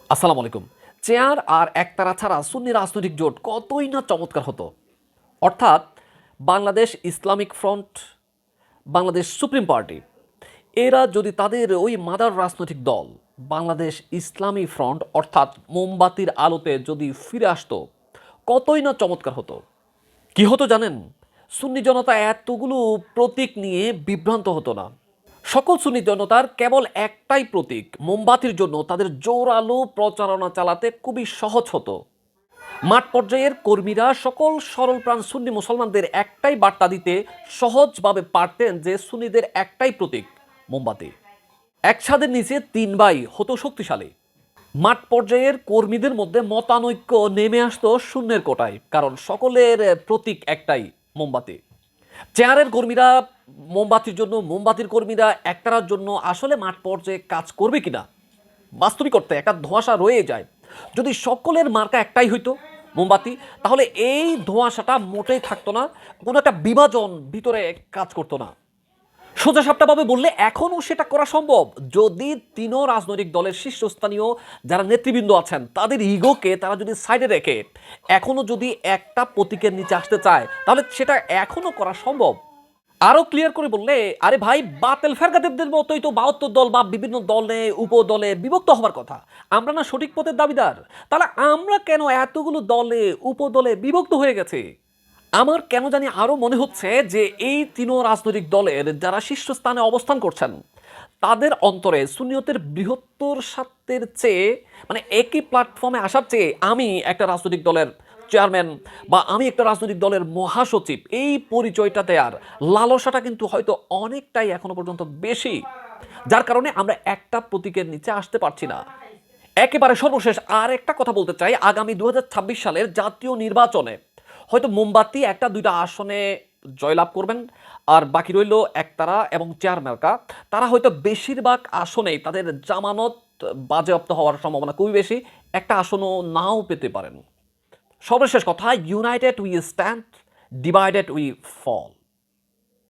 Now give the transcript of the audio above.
আসসালামু আলাইকুম। চেয়ার আর একতারা ছাড়া সুন্নি রাজনৈতিক জোট কতই না চমৎকার হতো। অর্থাৎ Bangladesh Islamic front, Bangladesh supreme party, এরা যদি তাদের ওই মাদার রাজনৈতিক দল বাংলাদেশ ইসলামী ফ্রন্ট অর্থাৎ মোমবাতির আলোতে যদি ফিরে আসতো, কতই না চমৎকার হতো। কি হতো জানেন? সুন্নি জনতা এতগুলো প্রতীক নিয়ে বিভ্রান্ত হতো না। সকল সুন্নি জনতার কেবল একটাই প্রতীক মোমবাতির জন্য তাদের জোরালো প্রচারণা চালাতে খুবই সহজ হতো। মাঠ পর্যায়ের কর্মীরা সকল সরলপ্রাণ সুন্নি মুসলমানদের একটাই বার্তা দিতে সহজভাবে পারতেন যে সুন্নিদের একটাই প্রতীক মোমবাতি। এক ছাদের নিচে তিন ভাই হতো শক্তিশালী। মাঠ পর্যায়ের কর্মীদের মধ্যে মতানৈক্য নেমে আসতো শূন্যের কোটায়, কারণ সকলের প্রতীক একটাই মোমবাতি। চেয়ারের কর্মীরা মোমবাতির জন্য, মোমবাতির কর্মীরা একতারার জন্য আসলে মাঠ পর্যায়ে কাজ করবে কিনা বাস্তবিক অর্থে একটা ধোঁয়াশা রয়ে যায়। যদি সকলের মার্কা একটাই হইতো মোমবাতি, তাহলে এই ধোঁয়াশাটা মোটেই থাকতো না, কোনো একটা বিভাজন ভিতরে কাজ করতো না। সোজা সাপটাভাবে বললে এখনও সেটা করা সম্ভব, যদি তিনও রাজনৈতিক দলের শীর্ষস্থানীয় যারা নেতৃবৃন্দ আছেন তাদের ইগোকে তারা যদি সাইডে রেখে এখনও যদি একটা প্রতীকের নিচে আসতে চায়, তাহলে সেটা এখনও করা সম্ভব। আরো ক্লিয়ার করে বললে, আরে ভাই, বাতেল ফেরকাতেদের মতোই তো ৭২ দল বা বিভিন্ন দলে উপদলে বিভক্ত হওয়ার কথা। আমরা না সঠিক পথের দাবিদার? তাহলে আমরা কেন এতগুলো দলে উপদলে বিভক্ত হয়ে গেছি? আমার কেন জানি আরো মনে হচ্ছে যে এই তিনও রাজনৈতিক দলের যারা শীর্ষস্থানে অবস্থান করছেন তাদের অন্তরে সুন্নিয়তের বৃহত্তর স্বার্থের চেয়ে, মানে একই প্ল্যাটফর্মে আসার চেয়ে আমি একটা রাজনৈতিক দলের চেয়ারম্যান বা আমি একটা রাজনৈতিক দলের মহাসচিব, এই পরিচয়টা দেওয়ার লালসাটা কিন্তু হয়তো অনেকটাই এখনো পর্যন্ত বেশি, যার কারণে আমরা একটা প্রতীকের নিচে আসতে পারছি না। একেবারে সর্বশেষ আর একটা কথা বলতে চাই, আগামী ২০২৬ সালের জাতীয় নির্বাচনে হয়তো মোমবাতি একটা দুইটা আসনে জয়লাভ করবেন, আর বাকি রইল একতারা এবং চেয়ার মার্কা। তারা হয়তো বেশিরভাগ আসনেই তাদের জামানত বাজেয়াপ্ত হওয়ার সম্ভাবনা খুবই বেশি, একটা আসনও নাও পেতে পারেন। সর্বশেষ কথা, united we stand, divided we fall.